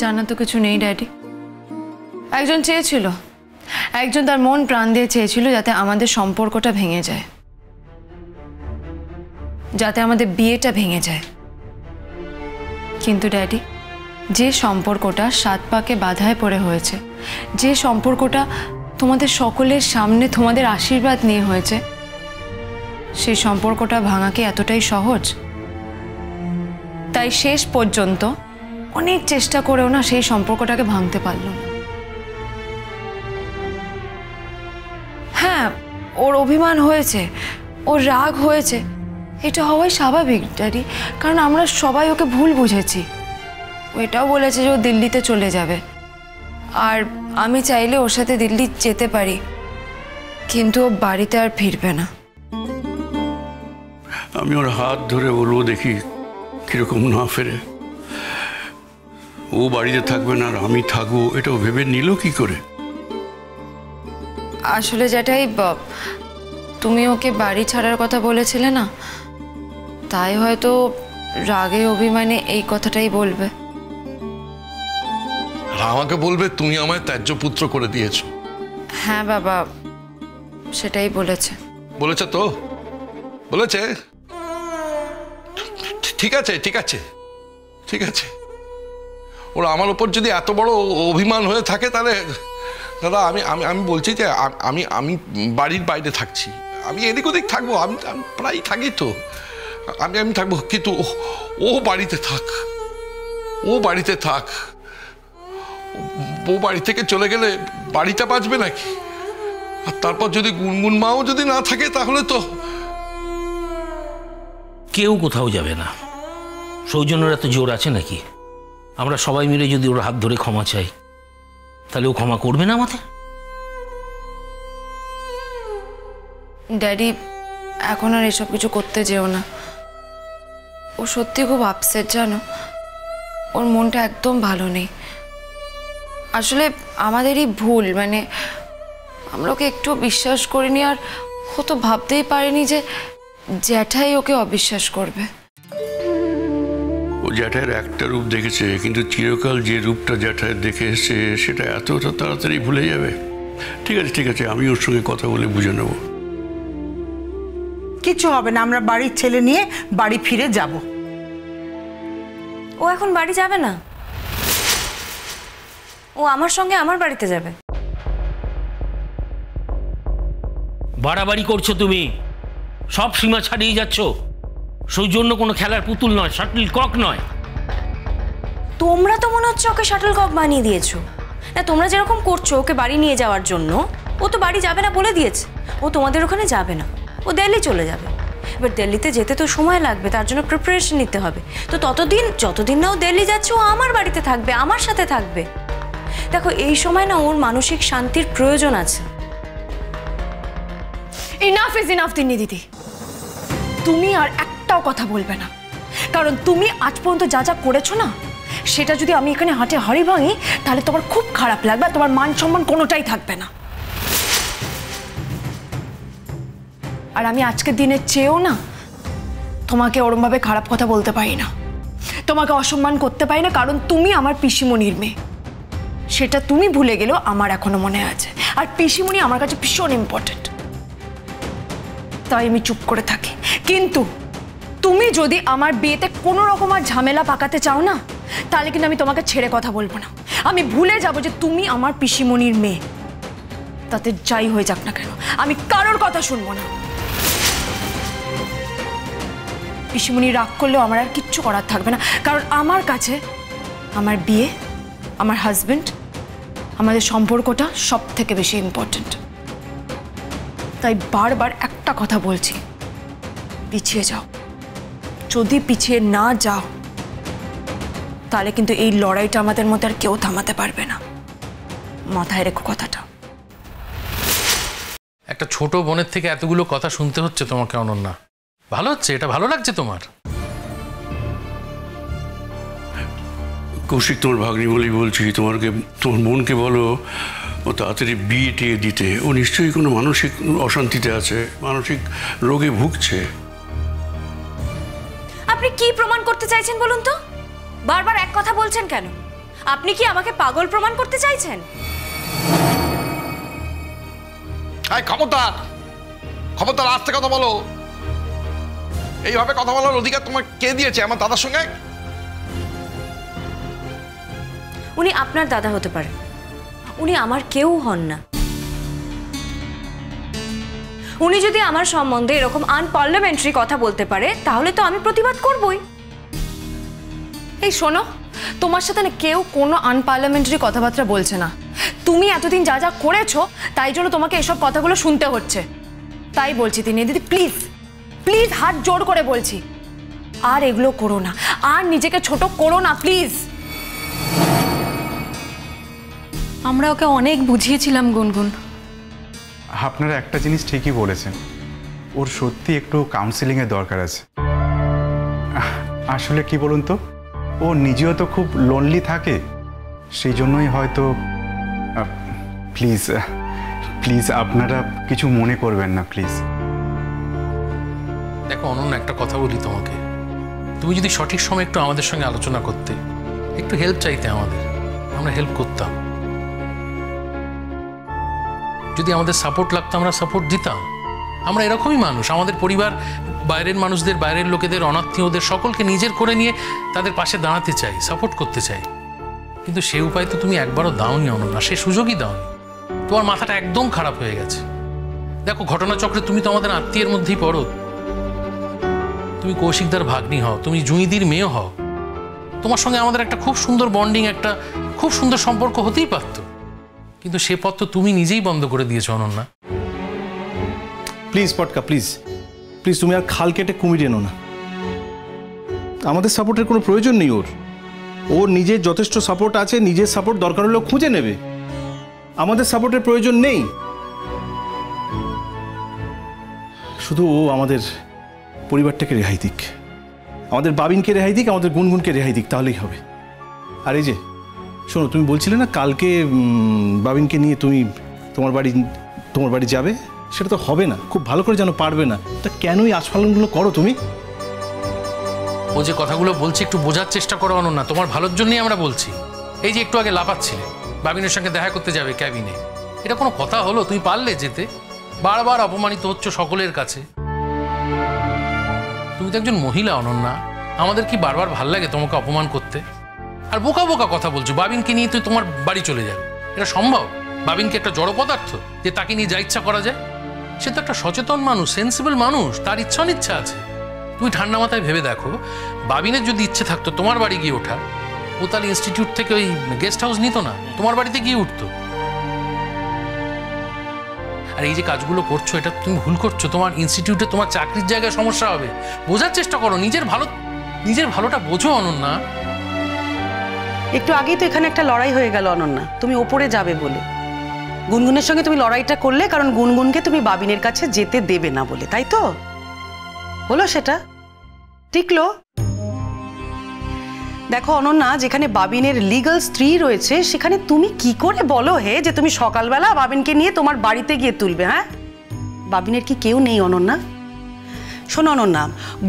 জানা তো কিছু নেই ড্যাডি। একজন চেয়েছিল, একজন তার মন প্রাণ দিয়ে চেয়েছিল যাতে আমাদের সম্পর্কটা ভেঙে যায়, যাতে আমাদের বিয়েটা ভেঙে যায়। কিন্তু ড্যাডি, যে সম্পর্কটা 7 পাকে বাধায় পড়ে হয়েছে, যে সম্পর্কটা তোমাদের সকলের সামনে তোমাদের আশীর্বাদ নিয়ে হয়েছে, সেই সম্পর্কটা ভাঙা কি এতটাই সহজ? তাই শেষ পর্যন্ত অনেক চেষ্টা করেও না সেই সম্পর্কটাকে ভাঙতে পারল না। হ্যাঁ, ওর অভিমান হয়েছে, ওর রাগ হয়েছে, এটা হওয়াই স্বাভাবিক ড্যাডি, কারণ আমরা সবাই ওকে ভুল বুঝেছি। ও এটাও বলেছে যে ও দিল্লিতে চলে যাবে, আর আমি চাইলে ওর সাথে দিল্লি যেতে পারি, কিন্তু ও বাড়িতে আর ফিরবে না। আমি ওর হাত ধরে বলবো, দেখি কিরকম না ফেরে। ও বাড়িতে থাকবে না আর আমি থাকবো, এটাও ভেবে নিল কি করে? আসলে যেটাই তুমি ওকে বাড়ি ছাড়ার কথা বলেছিলে না, তাই হয়তো রাগে অভিমানে এই কথাটাই বলবে। আমাকে বলবে তুমি আমায় ত্যায্য পুত্র করে দিয়েছো। হ্যাঁ বাবা, সেটাই বলেছে। বলেছে তো, বলেছে। ঠিক আছে ঠিক আছে ঠিক আছে, ওরা আমার উপর যদি এত বড় অভিমান হয়ে থাকে, তাহলে দাদা আমি আমি আমি বলছি যে আমি আমি বাড়ির বাইরে থাকছি, আমি এদিক ওদিক থাকবো, আমি প্রায় থাকি তো, আমি আমি থাকবো, কিন্তু ও বাড়িতে থাক, ও বাড়িতে থাক। ও বাড়ি থেকে চলে গেলে বাড়িটা বাঁচবে নাকি? আর তারপর যদি গুনগুন মাও যদি না থাকে, তাহলে তো কেউ কোথাও যাবে না। সৌজন্যের এত জোর আছে নাকি? আমরা সবাই মিলে যদি ওর হাত ধরে ক্ষমা চাই, তাহলে ও ক্ষমা করবে না আমাদের? ড্যাডি, এখন আর এসব কিছু করতে যেও না। ও সত্যি খুব আপসেট, জানো, ওর মনটা একদম ভালো নেই। আসলে আমাদেরই ভুল, মানে আমরা ওকে একটু বিশ্বাস করিনি, আর ও তো ভাবতেই পারেনি যে জ্যাঠাই ওকে অবিশ্বাস করবে। ও জ্যাঠাইয়ের একটা রূপ দেখেছে, কিন্তু চিরকাল যে রূপটা জ্যাঠাইয়ের দেখে এসছে সেটা এতটা তাড়াতাড়ি ভুলে যাবে? ঠিক আছে ঠিক আছে, আমি ওর সঙ্গে কথা বলে বুঝে নেব। কিছু হবে না, আমরা বাড়ির ছেলে নিয়ে বাড়ি ফিরে যাব। ও এখন বাড়ি যাবে না, ও আমার সঙ্গে আমার বাড়িতে যাবে। বাড়াবাড়ি করছো তুমি, সব সীমা ছাড়িয়ে যাচ্ছ। সৌজন্য কোনো খেলার পুতুল নয়, শাটল কক নয়। তোমরা তো মনে হচ্ছে ওকে শাটল কক বানিয়ে দিয়েছো। না, তোমরা যেরকম করছো ওকে বাড়ি নিয়ে যাওয়ার জন্য, ও তো বাড়ি যাবে না বলে দিয়েছে। ও তোমাদের ওখানে যাবে না, ও দিল্লি চলে যাবে। এবার দিল্লিতে যেতে তো সময় লাগবে, তার জন্য প্রিপারেশন নিতে হবে। তো যতদিন না ও দিল্লি যাচ্ছে, ও আমার বাড়িতে থাকবে, আমার সাথে থাকবে। দেখো, এই সময় না ওর মানসিক শান্তির প্রয়োজন আছে। ইনাফ ইজ ইনাফ তিন্নি দিদি, তুমি আর একটাও কথা বলবে না, কারণ তুমি আজ পর্যন্ত যা যা করেছো না, সেটা যদি আমি এখানে হাটে হাড়ি ভাঙি, তাহলে তোমার খুব খারাপ লাগবে, তোমার মান সম্মান কোনোটাই থাকবে না। আর আমি আজকের দিনে চেয়েও না তোমাকে ওরমভাবে খারাপ কথা বলতে পারি না, তোমাকে অসম্মান করতে পারি না, কারণ তুমি আমার পিসিমণির মেয়ে। সেটা তুমি ভুলে গেলেও আমার এখনো মনে আছে, আর পিসিমণি আমার কাছে ভীষণ ইম্পর্টেন্ট, তাই আমি চুপ করে থাকি। কিন্তু তুমি যদি আমার বিয়েতে কোনো রকম আর ঝামেলা পাকাতে চাও না, তাহলে কিন্তু আমি তোমাকে ছেড়ে কথা বলবো না। আমি ভুলে যাব যে তুমি আমার পিসিমণির মেয়ে, তাতে যাই হয়ে যাক না কেন, আমি কারোর কথা শুনবো না। পিসিমণি রাগ করলেও আমার আর কিচ্ছু করার থাকবে না, কারণ আমার কাছে আমার বিয়ে, আমার হাজবেন্ড, আমাদের সম্পর্কটা সব থেকে বেশি ইম্পর্টেন্ট। তাই বারবার একটা কথা বলছি, পিছিয়ে যাও। যদি পিছিয়ে না যাও, তাহলে কিন্তু এই লড়াইটা আমাদের মধ্যে আর কেউ থামাতে পারবে না, মাথায় রেখো কথাটা। একটা ছোট বোনের থেকে এতগুলো কথা শুনতে হচ্ছে তোমাকে অনন্যা, ভালো হচ্ছে? এটা ভালো লাগছে তোমার? কৌশিক, তোমার ভাগ্নি বলেই বলছি, তোমার মনকে বলো ও তাড়াতাড়ি বিয়ে টিয়ে দিতে। ও নিশ্চয়ই কোনো মানসিক অশান্তিতে আছে, মানসিক রোগে ভুগছে। আপনি কি প্রমাণ করতে চাইছেন বলুন তো? বারবার এক কথা বলছেন কেন? আপনি কি আমাকে পাগল প্রমাণ করতে চাইছেন? খবরদার, খবরদার, আস্তে কথা বলো। এইভাবে কথা বলার অধিকার তোমার কে দিয়েছে আমার দাদার সঙ্গে? উনি আপনার দাদা হতে পারে, উনি আমার কেউ হন না। উনি যদি আমার সম্বন্ধে এরকম আনপার্লামেন্টারি কথা বলতে পারে তাহলে তো আমি প্রতিবাদ করবই। এই শোনো, তোমার সাথে না কেউ কোনো আনপার্লামেন্টারি কথাবার্তা বলছে না। তুমি এতদিন যা যা করেছো তাই জন্য তোমাকে এসব কথাগুলো শুনতে হচ্ছে। তাই বলছি তিনি দিদি, প্লিজ প্লিজ হাত জোর করে বলছি, আর এগুলো করো না, আর নিজেকে ছোট করো না প্লিজ। আমরা ওকে অনেক বুঝিয়েছিলাম গুনগুন। আপনারা একটা জিনিস ঠিকই বলেছেন, ওর সত্যি একটু কাউন্সিলিংয়ের দরকার আছে। আসলে কি বলুন তো, ও নিজেও তো খুব লোনলি থাকে, সেই জন্যই হয়তো। প্লিজ প্লিজ আপনারা কিছু মনে করবেন না প্লিজ। দেখো অনন্যা, একটা কথা বলি তোমাকে, তুমি যদি সঠিক সময় একটু আমাদের সঙ্গে আলোচনা করতে, একটু হেল্প চাইতে আমাদের, আমরা হেল্প করতাম। যদি আমাদের সাপোর্ট লাগতো আমরা সাপোর্ট দিতাম। আমরা এরকমই মানুষ, আমাদের পরিবার বাইরের মানুষদের, বাইরের লোকেদের, অনাত্মীয়দের সকলকে নিজের করে নিয়ে তাদের পাশে দাঁড়াতে চাই, সাপোর্ট করতে চাই। কিন্তু সে উপায় তো তুমি একবারও দাওনি অনন্যা, সে সুযোগই দাওনি। তোমার মাথাটা একদম খারাপ হয়ে গেছে। দেখো ঘটনাচক্রে তুমি তো আমাদের আত্মীয়ের মধ্যেই পড়ো, তুমি কৌশিকদার ভাগ্নি হও, তুমি জুঁইদির মেয়ে হও, তোমার সঙ্গে আমাদের একটা খুব সুন্দর বন্ডিং, একটা খুব সুন্দর সম্পর্ক হতেই পারতো। কিন্তু সে পথ তো তুমি নিজেই বন্ধ করে দিয়েছো অনন্যা। প্লিজ পটকা, প্লিজ প্লিজ, তুমি আর খাল কেটে কুমির এনো না। আমাদের সাপোর্টের কোনো প্রয়োজন নেই। ওর নিজের যথেষ্ট সাপোর্ট আছে, নিজের সাপোর্ট দরকার হলেও খুঁজে নেবে, আমাদের সাপোর্টের প্রয়োজন নেই। শুধু ও আমাদের পরিবারটাকে রেহাই দিক, আমাদের বাবিনকে রেহাই দিক, আমাদের গুনগুনকে রেহাই দিক, তাহলেই হবে। আর এই যে শোনো, তুমি বলছিলে না কালকে বাবিনকে নিয়ে তুমি তোমার বাড়ি যাবে, সেটা তো হবে না, খুব ভালো করে যেন পারবে না। তা কেনই আস্ফালনগুলো করো তুমি? ও যে কথাগুলো বলছে একটু বোঝার চেষ্টা করো অনন্যা, তোমার ভালোর জন্যই আমরা বলছি। এই যে একটু আগে লাফাচ্ছিলে, বাবিনের সঙ্গে দেখা করতে যাবে ক্যাবিনে, এটা কোনো কথা হলো? তুমি পারলে যেতে? বারবার অপমানিত হচ্ছ সকলের কাছে। তুমি তো একজন মহিলা অনন্যা, আমাদের কি বারবার ভাল লাগে তোমাকে অপমান করতে? আর বোকা বোকা কথা বলছো, বাবিনকে নিয়ে তুই তোমার বাড়ি চলে যাবে, এটা সম্ভব? বাবিনকে একটা জড় পদার্থ যে তাকে নিয়ে যা ইচ্ছা করা যায়? সে তো একটা সচেতন মানুষ, সেন্সিবল মানুষ, তার ইচ্ছা অনিচ্ছা আছে। তুমি ঠান্ডা মাথায় ভেবে দেখো, বাবিনের যদি ইচ্ছে থাকতো তোমার বাড়ি গিয়ে ওঠা, ও তাহলে ইনস্টিটিউট থেকে ওই গেস্ট হাউস নিত না, তোমার বাড়িতে গিয়ে উঠতো। আর এই যে কাজগুলো করছো, এটা তুমি ভুল করছো। তোমার ইনস্টিটিউটে তোমার চাকরির জায়গায় সমস্যা হবে। বোঝার চেষ্টা করো, নিজের ভালোটা বোঝো অনন্যা। একটু আগেই তো এখানে একটা লড়াই হয়ে গেল অনন্যা, তুমি ওপরে যাবে বলে। গুনগুনের সঙ্গে তুমি লড়াইটা করলে কারণ গুনগুনকে তুমি বাবিনের কাছে যেতে দেবে না বলে, তাই তো? হলো সেটা? টিকলো? দেখো অনন্যা, যেখানে বাবিনের লিগ্যাল স্ত্রী রয়েছে সেখানে তুমি কি করে বলো হে যে তুমি সকালবেলা বাবিনকে নিয়ে তোমার বাড়িতে গিয়ে তুলবে? হ্যাঁ, বাবিনের কি কেউ নেই অনন্যা? শোনো অনন্যা,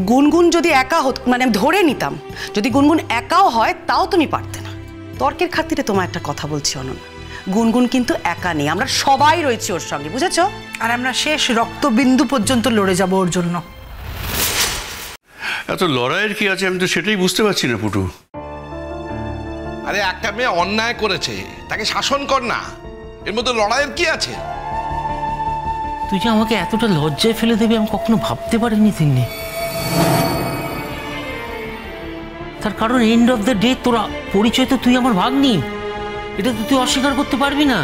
গুনগুন যদি একা হতো, মানে ধরে নিতাম যদি গুনগুন একাও হয় তাও তুমি পারতে না। তর্কের খাতিরে তোমার একটা কথা বলছি অনন্যা, গুনগুন কিন্তু একা নেই, আমরা সবাই রয়েছি ওর সঙ্গে, বুঝেছো? আর আমরা শেষ রক্তবিন্দু পর্যন্ত লড়ে যাব ওর জন্য। এত লড়াইয়ের কি আছে আমি তো সেটাই বুঝতে পারছি না পুটু। আরে একটা মেয়ে অন্যায় করেছে, তাকে শাসন কর না, এর মধ্যে লড়াইয়ের কি আছে? তুই যে আমাকে এতটা লজ্জায় ফেলে দেবে আমি কখনো ভাবতে পারিনি তিন্নি। তার কারণ এন্ড অফ দ্য ডে তোরা পরিচয় তো তুই আমার ভাগ্নি, এটা তো তুই অস্বীকার করতে পারবি না।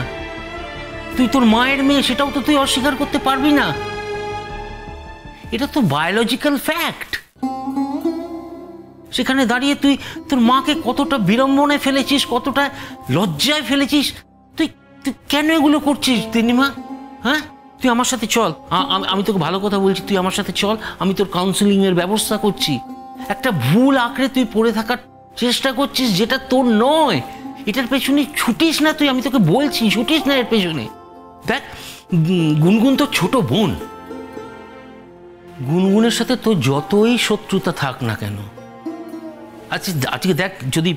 তুই তোর মায়ের মেয়ে, সেটাও তো তুই অস্বীকার করতে পারবি না। এটা তো বায়োলজিক্যাল ফ্যাক্ট। সেখানে দাঁড়িয়ে তুই তোর মাকে কতটা বিড়ম্বনায় ফেলেছিস, কতটা লজ্জায় ফেলেছিস। তুই কেন এগুলো করছিস তিন্নিমা? হ্যাঁ, তুই আমার সাথে চল, আমি তোকে ভালো কথা বলছি, তুই আমার সাথে চল, আমি তোর কাউন্সিলিংয়ের ব্যবস্থা করছি। একটা ভুল আঁকড়ে তুই পড়ে থাকার চেষ্টা করছিস যেটা তোর নয়, এটার পেছনে ছুটিস না তুই, আমি তোকে বলছি ছুটিস না এর পেছনে। দেখ, গুনগুন তোর ছোট বোন, গুনগুনের সাথে তোর যতই শত্রুতা থাক না কেন, আচ্ছা আজকে দেখ, যদি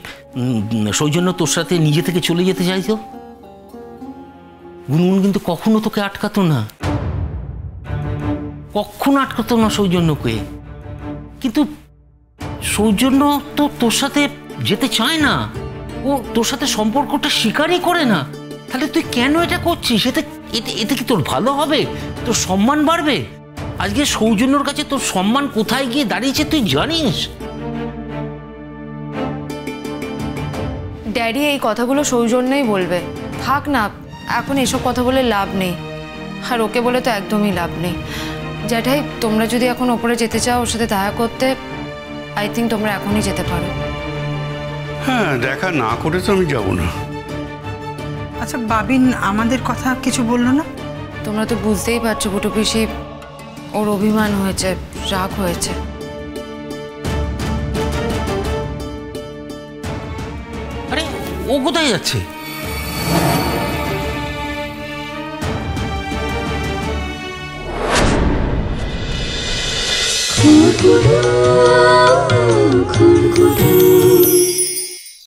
সৌজন্য তোর সাথে নিজে থেকে চলে যেতে চাইতো, গুনগুন কিন্তু কখনো তোকে আটকাতো না, কখনো আটকাতো না সৌজন্যকে। কিন্তু সৌজন্য তো তোর সাথে যেতে চায় না, ও তোর সাথে সম্পর্কটা স্বীকারই করে না। তাহলে তুই কেন এটা করছিস? এতে কি তোর ভালো হবে? তোর সম্মান বাড়বে? আজকে সৌজন্যর কাছে তোর সম্মান কোথায় গিয়ে দাঁড়িয়েছে তুই জানিস? ড্যাডি এই কথাগুলো সৌজন্যই বলবে, থাক না, এখন এসব কথা বলে লাভ নেই, আর ওকে বলে তো একদমই লাভ নেই। জ্যাঠাই, তোমরা যদি এখন ওপরে যেতে চাও ওর সাথে দেখা করতে, আই থিঙ্ক তোমরা এখনই যেতে পারো। হ্যাঁ, দেখা না করে তো আমি যাব না। আচ্ছা, বাবিন আমাদের কথা কিছু বললো না? তোমরা তো বুঝতেই পারছো বুটু পিসি, ওর অভিমান হয়েছে, রাগ হয়েছে। আরে ও কোথায় যাচ্ছে? Guru